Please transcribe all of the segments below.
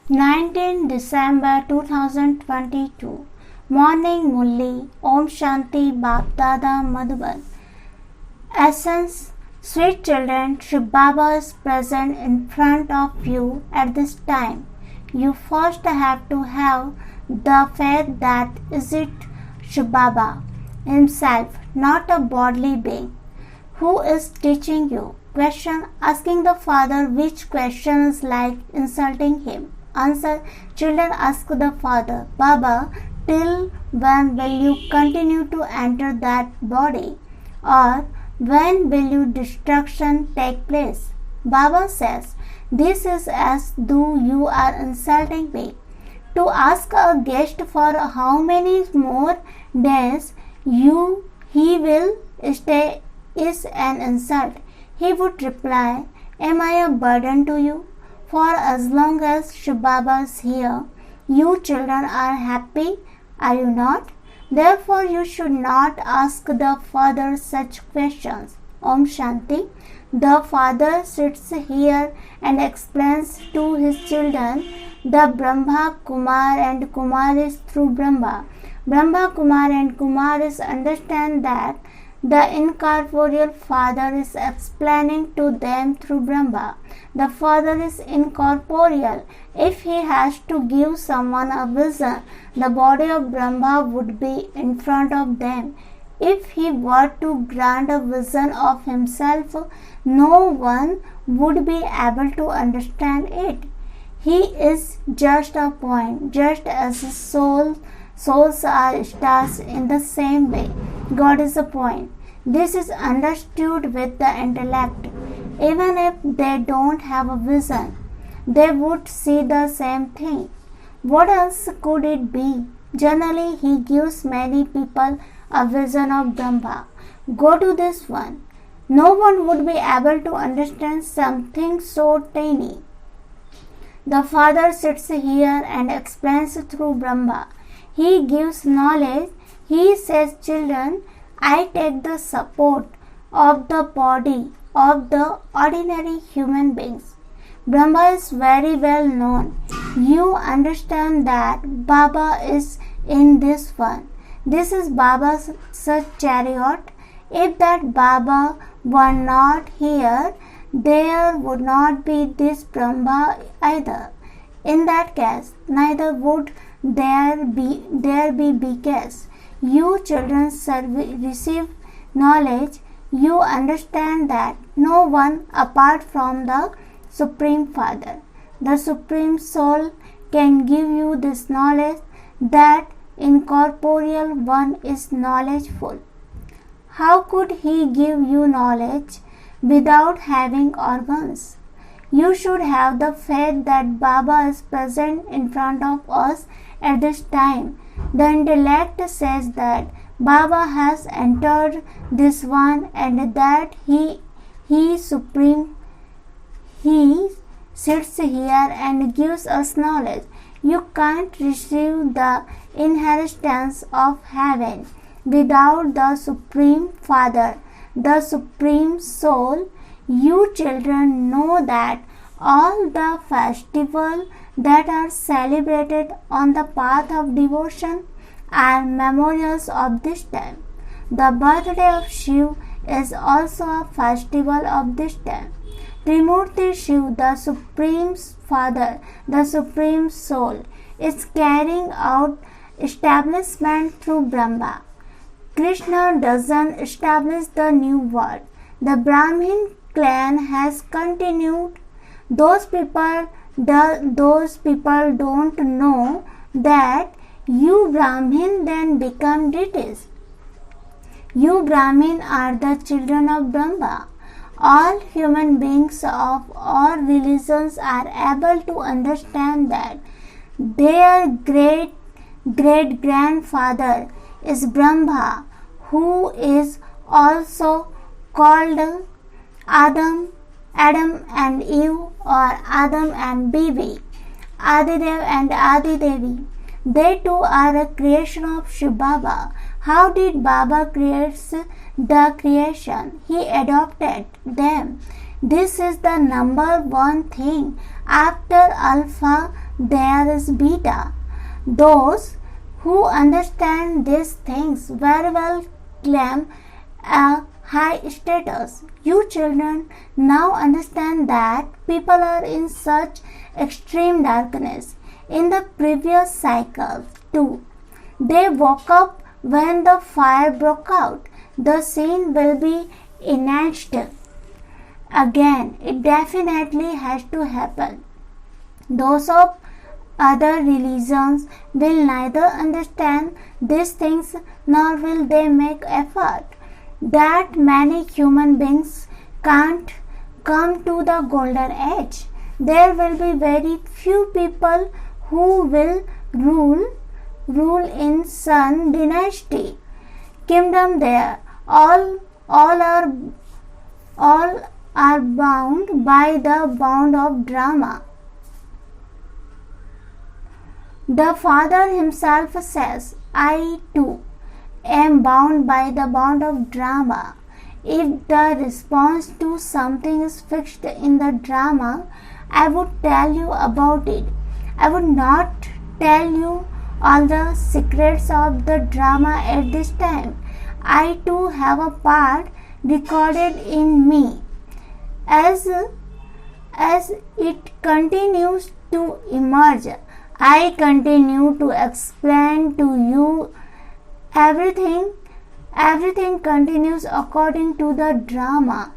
19 December 2022. Morning Mulli. Om Shanti Bap Dada Madhuban. Essence. Sweet children, Shiv Baba is present in front of you at this time. You first have to have the faith that is it Shiv Baba himself, not a bodily being, who is teaching you. Question. Asking the father which question is like insulting him. Answer. Children ask the father, Baba, till when will you continue to enter that body? Or when will your destruction take place? Baba says, this is as though you are insulting me. To ask a guest for how many more days he will stay is an insult. He would reply, am I a burden to you? For as long as Shiv Baba is here, you children are happy, are you not? Therefore, you should not ask the Father such questions. Om Shanti. The Father sits here and explains to his children the Brahma, Kumar and Kumaris through Brahma. Brahma, Kumar and Kumaris understand that the incorporeal Father is explaining to them through Brahma. The Father is incorporeal. If he has to give someone a vision, the body of Brahma would be in front of them. If he were to grant a vision of himself, no one would be able to understand it. He is just a point, just as souls are stars in the same way. God is a point. This is understood with the intellect. Even if they don't have a vision, they would see the same thing. What else could it be? Generally, he gives many people a vision of Brahma. Go to this one. No one would be able to understand something so tiny. The Father sits here and explains through Brahma. He gives knowledge. He says, children, I take the support of the body of the ordinary human beings. Brahma is very well known. You understand that Baba is in this one. This is Baba's chariot. If that Baba were not here, there would not be this Brahma either. In that case, neither would there be because you children receive knowledge. You understand that no one apart from the Supreme Father, the Supreme Soul, can give you this knowledge. That incorporeal one is knowledgeful. How could he give you knowledge without having organs? You should have the faith that Baba is present in front of us at this time. The intellect says that Baba has entered this one and that he supreme. He sits here and gives us knowledge. You can't receive the inheritance of heaven without the Supreme Father, the Supreme Soul. You children know that all the festivals that are celebrated on the path of devotion are memorials of this time. The birthday of Shiv is also a festival of this time. Trimurti Shiv, the Supreme Father, the Supreme Soul, is carrying out establishment through Brahma. Krishna doesn't establish the new world. The Brahmin clan has continued. Those people don't know that you Brahmin then become deities. You Brahmin are the children of Brahma. All human beings of all religions are able to understand that their great grandfather is Brahma, who is also called Adam and Eve, or Adam and Bibi, Adidev and Adidevi. They too are a creation of Shiv Baba. How did Baba create the creation? He adopted them. This is the number one thing. After Alpha, there is beta. Those who understand these things very well claim a high status. You children now understand that people are in such extreme darkness. In the previous cycle too, they woke up when the fire broke out. The scene will be enacted again. It definitely has to happen. Those of other religions will neither understand these things nor will they make effort. That many human beings can't come to the golden age. There will be very few people who will rule in Sun dynasty kingdom there. All are bound by the bond of drama. The Father himself says, I too am bound by the bond of drama. If the response to something is fixed in the drama, I would tell you about it. I would not tell you all the secrets of the drama at this time. I too have a part recorded in me. As it continues to emerge, I continue to explain to you everything. Everything continues according to the drama.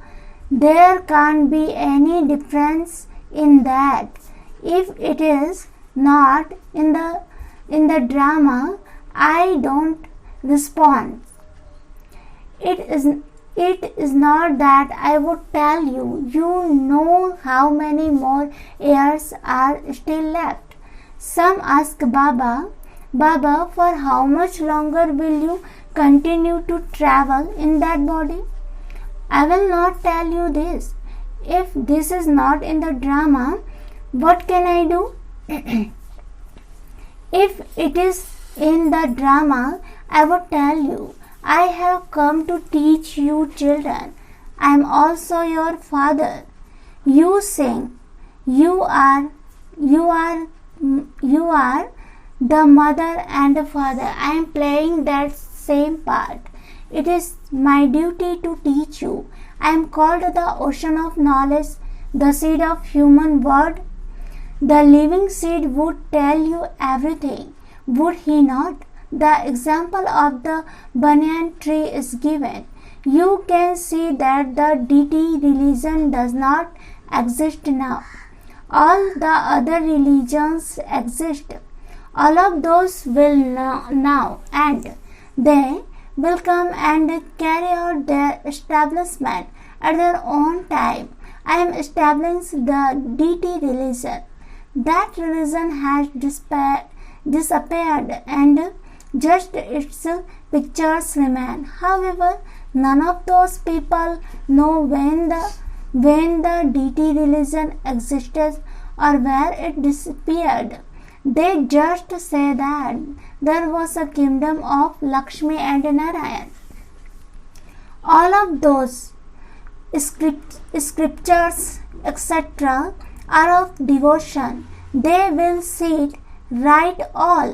There can't be any difference in that. If it is not in the drama, I don't respond. It is not that I would tell you. You know how many more years are still left. Some ask Baba, for how much longer will you continue to travel in that body? I will not tell you this. If this is not in the drama, what can I do? If it is in the drama, I would tell you. I have come to teach you children. I am also your father. You sing. You are the mother and the father. I am playing that same part. It is my duty to teach you. I am called the ocean of knowledge, the seed of human word. The living seed would tell you everything, would he not? The example of the banyan tree is given. You can see that the deity religion does not exist now. All the other religions exist. All of those will now, and they will come and carry out their establishment at their own time. I am establishing the deity religion. That religion has disappeared and just its pictures remain. However, none of those people know when the deity religion existed or where it disappeared. They just say that there was a kingdom of Lakshmi and Narayan. All of those scriptures, etc., are of devotion. They will write all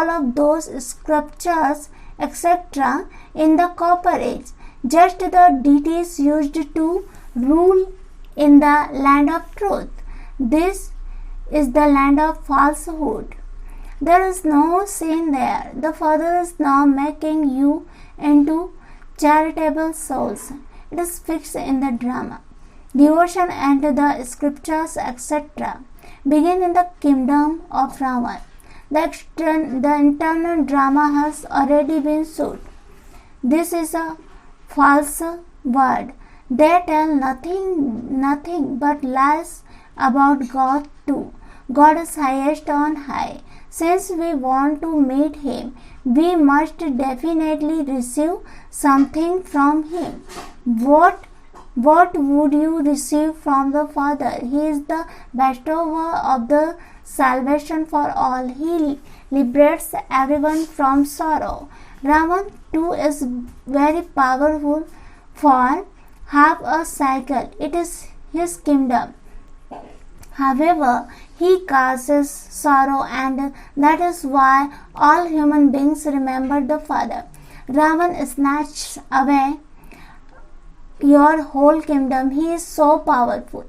of those scriptures, etc., in the copper age. Just the deities used to rule in the land of truth. This is the land of falsehood. There is no sin there. The Father is now making you into charitable souls. It is fixed in the drama. Devotion and the scriptures, etc., begin in the kingdom of Ravan. The internal drama has already been shown. This is a false word. They tell nothing but lies about God too. God is highest on high. Since we want to meet Him, we must definitely receive something from Him. What would you receive from the Father? He is the bestower of the salvation for all. He liberates everyone from sorrow. Ravan too is very powerful for half a cycle. It is his kingdom. However, he causes sorrow, and that is why all human beings remember the Father. Ravan snatched away your whole kingdom. He is so powerful.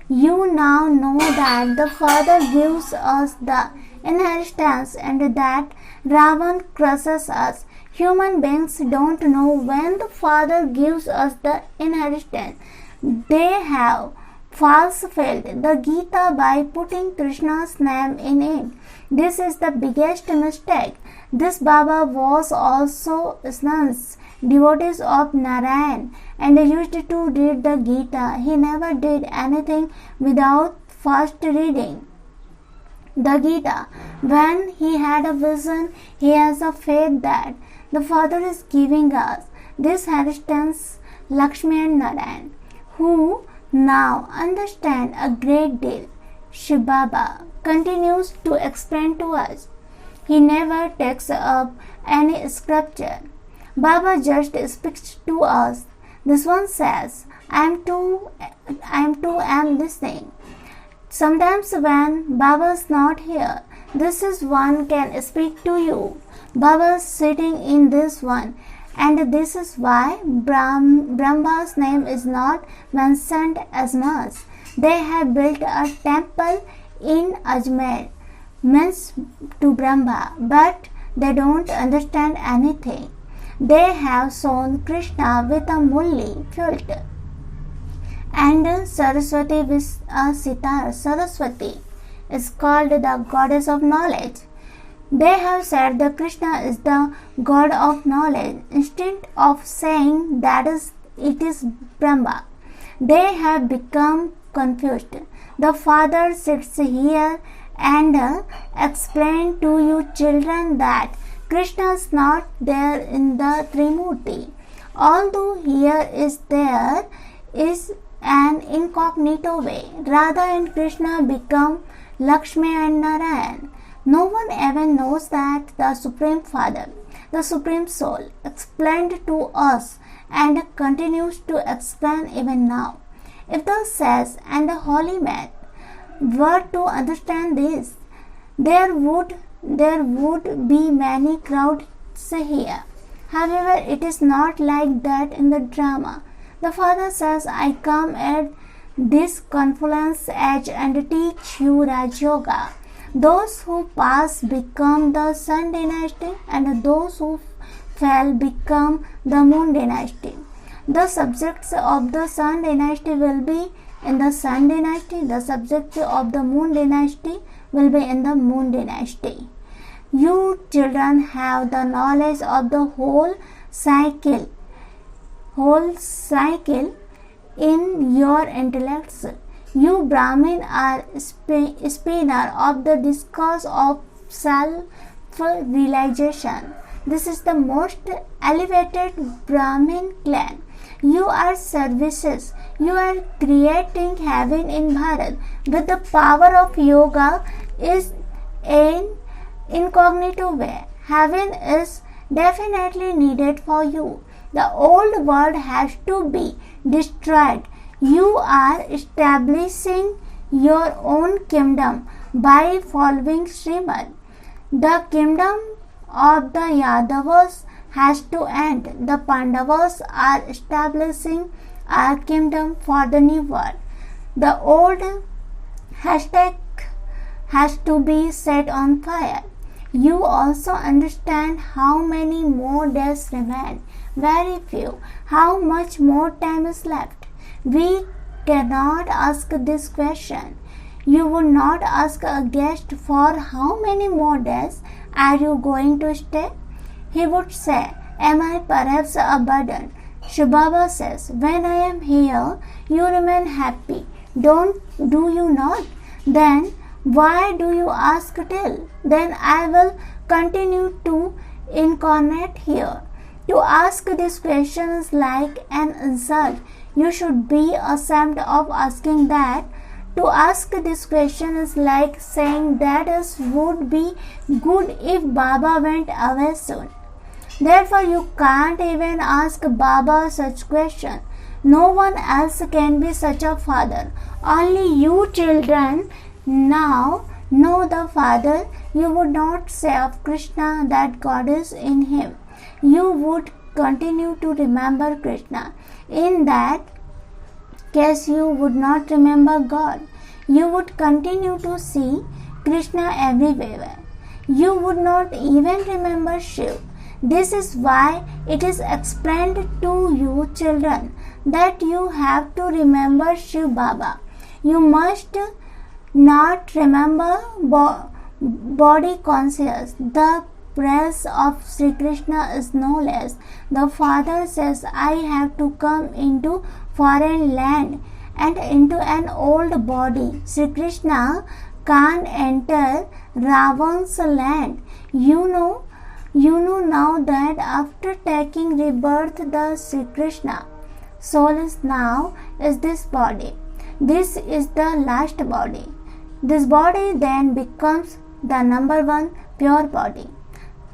You now know that the Father gives us the inheritance and that Ravan crushes us. Human beings don't know when the Father gives us the inheritance. They have falsified the Gita by putting Krishna's name in it. This is the biggest mistake. This Baba was also sons, devotees of Narayan, and used to read the Gita. He never did anything without first reading the Gita. When he had a vision, he has a faith that the Father is giving us this inheritance, Lakshmi and Narayan, who now understand a great deal. Shiv Baba continues to explain to us. He never takes up any scripture. Baba just speaks to us. This one says, I am listening. Sometimes when Baba is not here, this is one can speak to you. Baba is sitting in this one, and this is why Brahma's name is not mentioned as much. They have built a temple in Ajmer, means to Brahma, but they don't understand anything. They have shown Krishna with a mulli flute and Saraswati with a sitar. Saraswati is called the goddess of knowledge. They have said that Krishna is the god of knowledge instead of saying that it is Brahma. They have become confused. The Father sits here and explains to you children that Krishna is not there in the Trimurti. Although here there is an incognito way. Radha and Krishna become Lakshmi and Narayan. No one ever knows that the Supreme Father, the Supreme Soul, explained to us and continues to explain even now. If the sages and the holy men were to understand this, there would be many crowds here. However, it is not like that in the drama. The Father says, I come at this confluence edge and teach you Raj Yoga. Those who pass become the Sun dynasty, and those who fell become the Moon dynasty. The subjects of the Sun dynasty will be in the Sun dynasty. The subjects of the Moon dynasty will be in the Moon dynasty. You children have the knowledge of the whole cycle in your intellects. You Brahmin are spinner of the discourse of self-realization. This is the most elevated Brahmin clan. You are services. You are creating heaven in Bharat. With the power of yoga is an incognito way. Heaven is definitely needed for you. The old world has to be destroyed. You are establishing your own kingdom by following Srimad. The kingdom of the Yadavas has to end. The Pandavas are establishing a kingdom for the new world. The old hashtag has to be set on fire. You also understand how many more days remain. Very few. How much more time is left? We cannot ask this question. You would not ask a guest for how many more days are you going to stay? He would say, am I perhaps a burden? Shiv Baba says, when I am here, you remain happy. Do you not? Then why do you ask till? Then I will continue to incarnate here. To ask this question is like an insult. You should be ashamed of asking that. To ask this question is like saying that it would be good if Baba went away soon. Therefore, you can't even ask Baba such question. No one else can be such a father. Only you children now know the Father. You would not say of Krishna that God is in him. You would continue to remember Krishna. In that case, you would not remember God. You would continue to see Krishna everywhere. You would not even remember Shiv. This is why it is explained to you children that you have to remember Shiv Baba. You must not remember body conscious. The praise of Sri Krishna is no less. The Father says, I have to come into foreign land and into an old body. Sri Krishna can't enter Ravan's land. You know now that after taking rebirth, the Sri Krishna soul is now is this body. This is the last body. This body then becomes the number one pure body.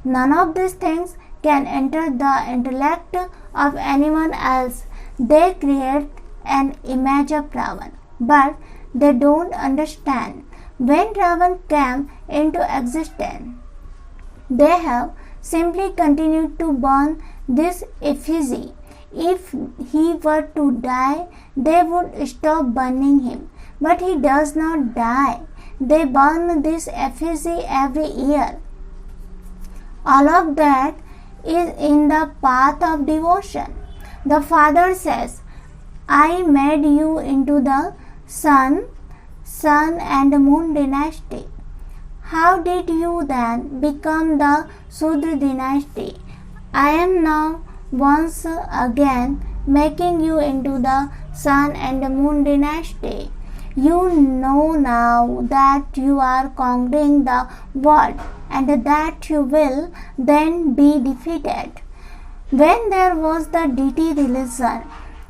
None of these things can enter the intellect of anyone else. They create an image of Ravan, but they don't understand. When Ravan came into existence, they have simply continued to burn this effigy. If he were to die, they would stop burning him. But he does not die. They burn this effigy every year. All of that is in the path of devotion. The Father says, I made you into the sun and moon dynasty. How did you then become the Sudra dynasty? I am now once again making you into the sun and moon dynasty. You know now that you are conquering the world and that you will then be defeated. When there was the deity religion,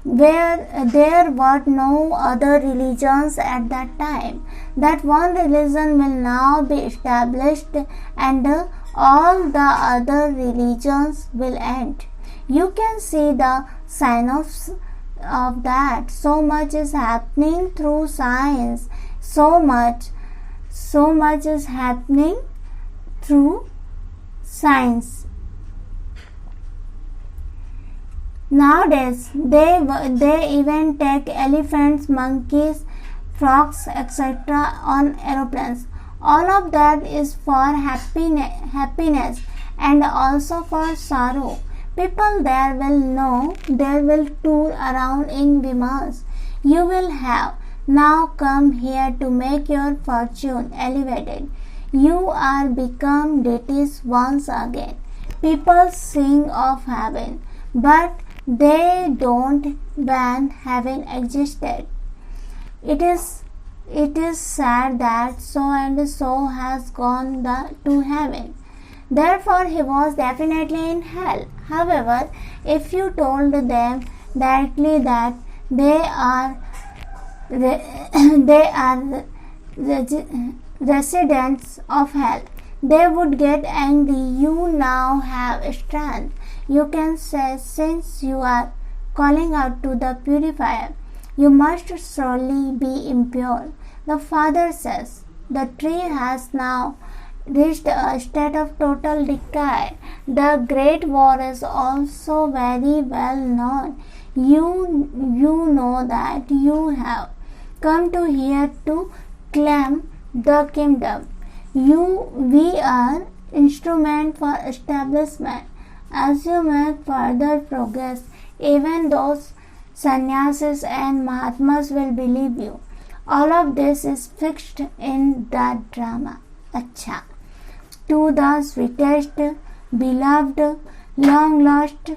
where there were no other religions at that time, that one religion will now be established and all the other religions will end. You can see the sign of that. So much is happening through science. So much is happening through science. Nowadays, they even take elephants, monkeys, frogs, etc. on aeroplanes. All of that is for happiness and also for sorrow. People there will know, they will tour around in Vimas. You will have now come here to make your fortune elevated. You are become deities once again. People sing of heaven, but they don't when heaven existed. It is sad that so and so has gone to heaven. Therefore, he was definitely in hell. However, if you told them directly that they are residents of hell, they would get angry. You now have strength. You can say, since you are calling out to the purifier, you must surely be impure. The Father says, the tree has now reached a state of total decay. The great war is also very well known. You know that you have come to here to claim the kingdom. We are instrument for establishment. As you make further progress, even those sannyasis and mahatmas will believe you. All of this is fixed in that drama. Acha. To the sweetest, beloved, long lost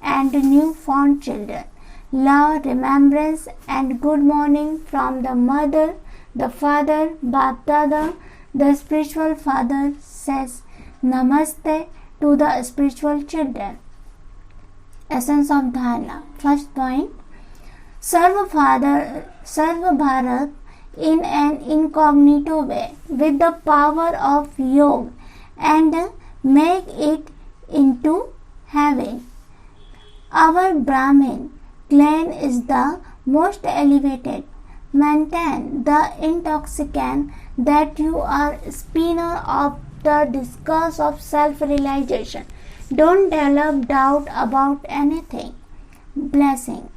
and new found children, love, remembrance and good morning from the mother, the father, Bap Dada. The spiritual father says Namaste to the spiritual children. Essence of Dharana. First point, serve Bharat in an incognito way with the power of yoga and make it into heaven. Our Brahmin clean is the most elevated. Maintain the intoxicant that you are spinner of the discourse of self-realization. Don't develop doubt about anything. Blessing.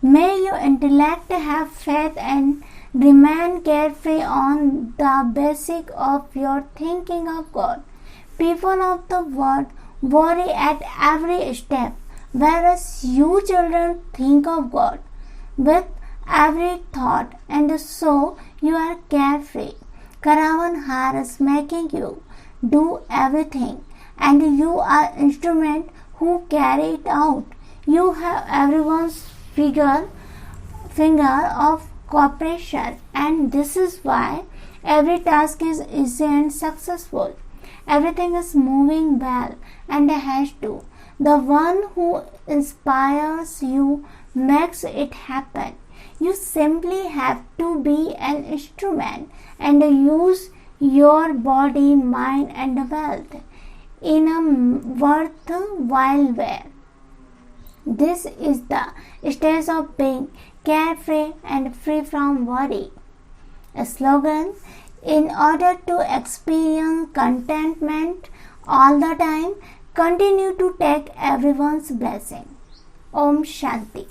May your intellect have faith and remain carefree on the basis of your thinking of God. People of the world worry at every step, whereas you children think of God with every thought, and so you are carefree. Caravan hire is making you do everything, and you are instrument who carry it out. You have everyone's finger of cooperation, and this is why every task is easy and successful. Everything is moving well and has to. The one who inspires you makes it happen. You simply have to be an instrument and use your body, mind, and wealth in a worthwhile way. This is the stage of being carefree and free from worry. A slogan: in order to experience contentment all the time, continue to take everyone's blessing. Om Shanti.